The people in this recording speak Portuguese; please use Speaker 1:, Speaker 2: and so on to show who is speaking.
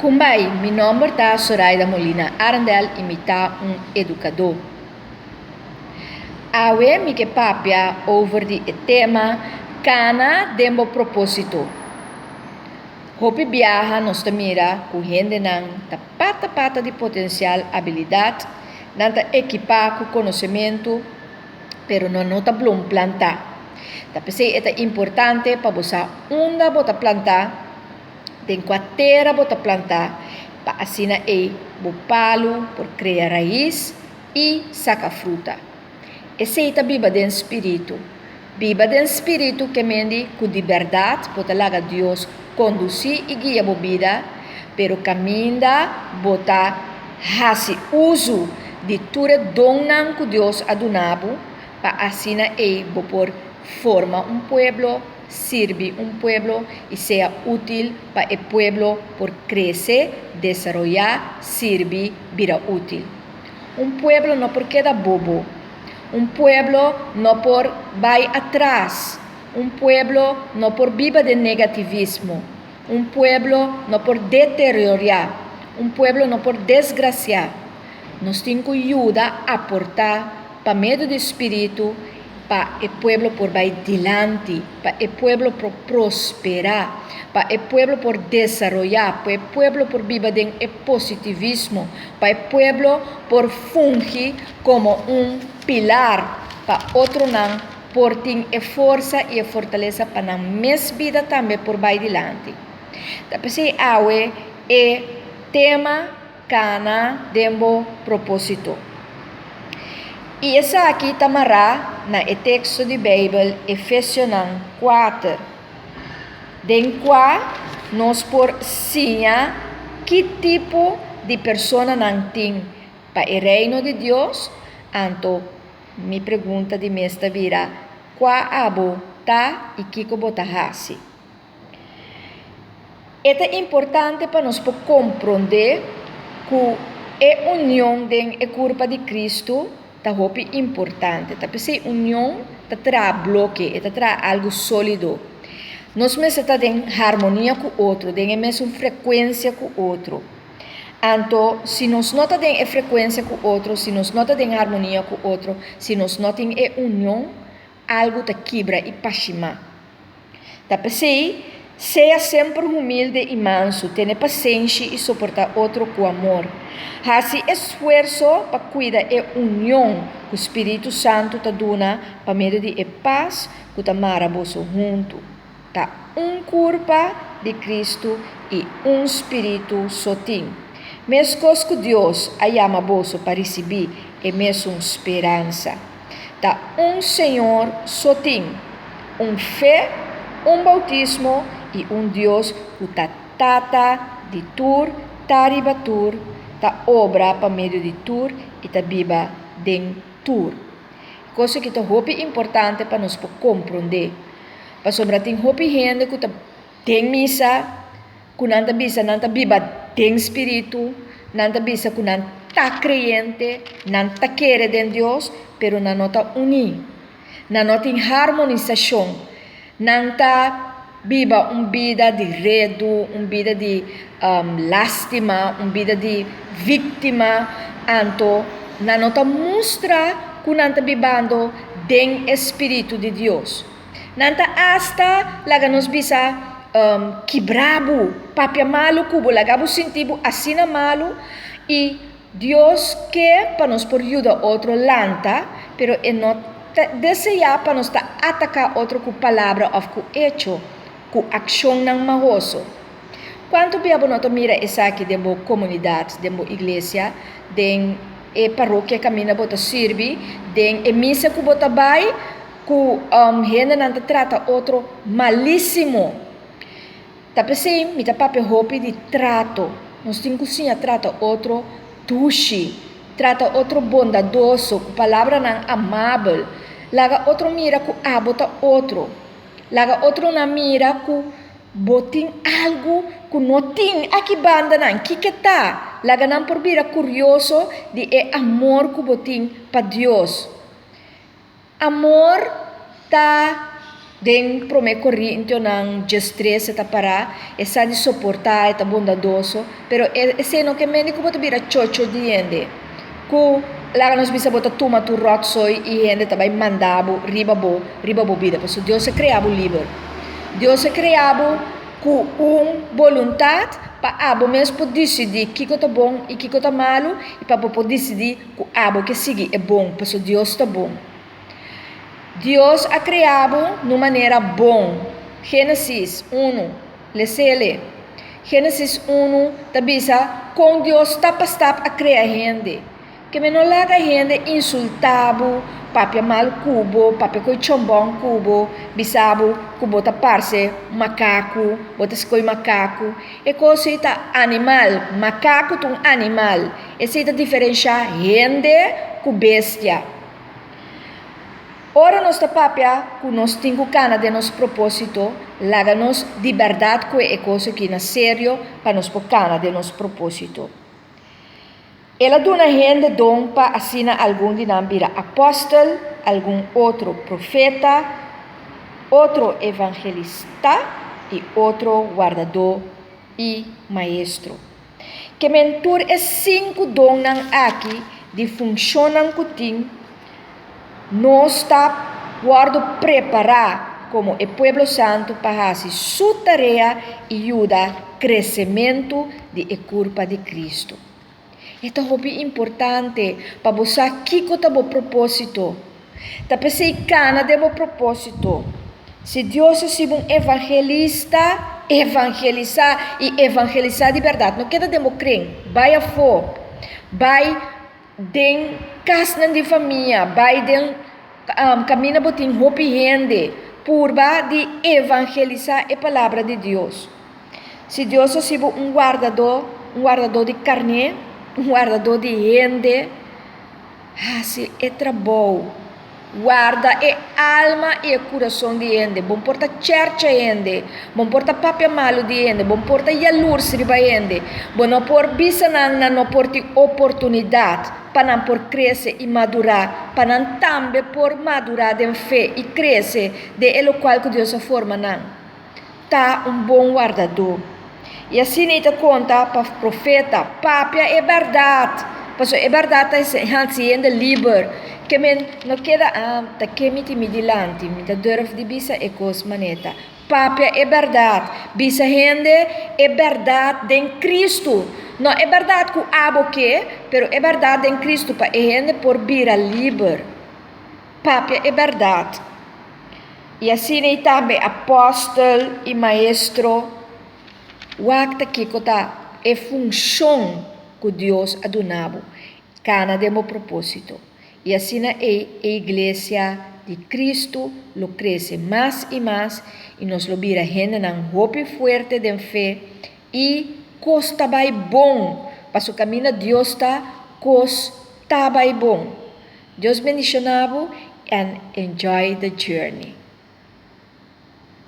Speaker 1: Kumbai, mi nome é Zoraida Molina Arandel e me tá educador. Awe mi que papia over the tema cana dembo propósito. Hopi viaja nos mira ku gente nang pata de potencial habilidade, nanta equipar com conhecimento, pero não nota blum plantar. Tapi é importante para você onde bota plantar, tem quarteira bota plantar, para assim bo palo por criar raiz e saca fruta. Esse é a Bíblia do Espírito. Bíblia do Espírito que mende com liberdade, bota laga Deus conduzir e guiar a vida, pero caminha bota hasi uso de tudo donan que Deus adunabo, para assim por forma pueblo, sirve pueblo e seja útil para o pueblo por crescer, desarrollar, servir, vida útil. Pueblo não por queda bobo. Pueblo não por vai atrás. Pueblo não por viva de negativismo. Pueblo não por deteriorar. Pueblo não por desgraciar. Nós temos que ajudar a aportar para meio do Espírito, para o pueblo por vai dilante, para o pueblo por prosperar, para o pueblo por desarrollar, para o pueblo por viver de positivismo, para o pueblo por fungir como pilar para outro não, por ter a força e a fortaleza para na mesma vida também por vai dilante. Então, awe é tema cana dembo propósito. E essa aqui tamará na texto de Bíblia, Efésios 4. Den qual nós por sinha que tipo de pessoa não tem para o reino de Deus. Então, me pergunta de mesta vira, qual abo tá e que bota hasi. É importante para nós compreender que a união com a corpo de Cristo é importante. Tapi se união tra bloque, tra algo sólido. Nós mesmos estamos em harmonia com o outro, em a mesma frequência com o outro. Então, se nós não estamos em frequência com o outro, se nós não estamos em harmonia com o outro, se nós não temos união, algo te quebra e pachima. Tapi seja sempre humilde e manso, tenha paciência e suportar outro com amor. Faça esforço para cuidar da união que o Espírito Santo te dá para meio de paz que te maravilhoso junto. Tá corpo de Cristo e Espírito sozinho. Mesmo que Deus ama bolso para receber é mesmo esperança. Tá Senhor sozinho, fé, bautismo e Deus que tata de tur, taribatur, ta obra para meio de tur e ta biba den tur. Coisa que é importante para nós compreender. Para sobra tem gente que tem missa, que não bisa, não biba tem espírito, não bisa que não tá crente, não tá querer de Deus, pero não tá unir, não tem harmonização, não tá viva vida de redo, vida de lástima, vida de vítima, anto na nota mostra que não está vivendo den Espírito de Deus. Nanta hasta laga nos bisa quebrabo, papia malo cubo, lagabo sentibo assim malo e Deus quer para nos por ajuda outro lanta, pero não deseja para nos atacar outro com palavra ou com hecho. Com ação ng mahoso. Quanto biabo nós mira essa aqui de boa comunidade, de boa igreja, de paróquia camina bota serve, de missa que bota vai, que gente não trata outro malíssimo. Tapi se me papi hopi de trato, nós temos que trata outro tushi, trata outro bondadoso, com palavra não amável, laga outro mira que bota outro. Laga outro na mira que botin algo que não tem aqui banda não, que tá? Laga não por vira curioso de amor que botin para Deus. Amor tá Den prome corrintio ng gestresa ta para e sa di sopportare ta bondadoso pero se no che meni como bira chocho di ende ku laga nos bisa bota tuma tu rotsoi e ende tabai mandabo ribabo vida porque Deus se criabo livre Deus se criabo com vontade para abo mesmo decidir que tá bom e que tá malo e para poder decidir que abo que sigue é bom porque Deus está bom. Deus ha criado de maneira bom. Gênesis 1, lê. Gênesis 1, tabisa, com Deus tapa a criar gente. Que me não lega gente insultado, papi mal cubo, papi coi chombong cubo, bisabo, cubo ta parce, macaco, botas coi macaco. E cosa ita animal, macaco tum animal. Essa ita diferencia gente com bestia. Ora nossa papia, com nós tingo cana de nosso propósito, laga-nos de verdade que é coisa que na sério para nos pôr cana de nosso propósito. Ela dona gente dom para assinar algum de não vira apóstolo, algum outro profeta, outro evangelista e outro guardador e maestro. Que mentor é 5 dom aqui de funcionam cutim. Nós está guardo preparar como o pueblo santo para fazer sua tarefa e ajudar crescimento de curpa de Cristo. Isso é muito importante para você que está o propósito. Tá pensei cana de o propósito. Se Deus é um evangelista, evangelizar de verdade. Não queda de crer. Vai a fo, vai den casa de família, vai den caminha botin hopi gente, purba de evangelizar a palavra de Deus. Se Deus é um guardador de carne, um guardador de gente, se é trabalho, guarda a alma e o coração de gente, bom porta cerca gente, bom porta papia malo de gente, bom porta yalursi de gente, bom não por bisanan não por ti oportunidade para não por crescer e madurar, para não também por madurar de fé e crescer de ele qual que Deus a forma não. Tá bom guardador. E assim ele conta para o profeta, papia é verdade, porque é verdade é ainda livre. Que men não queda tá que me dilante, me da durf de bisa e cos maneta. Papia é verdade, bisa gente é verdade em Cristo. Não é verdade que abo que, pero é verdade em Cristo para a gente por vira livre. Papia é verdade. E assim ele também apóstolo e maestro. Wakta que kota é função que Deus adunabo. Cana de meu propósito. E assim a igreja de Cristo lo cresce mais e mais e nos lo vira gente nang hope fuerte de fé e costa vai bom para o caminho Deus está costa vai bom. Deus bendicionado and enjoy the journey.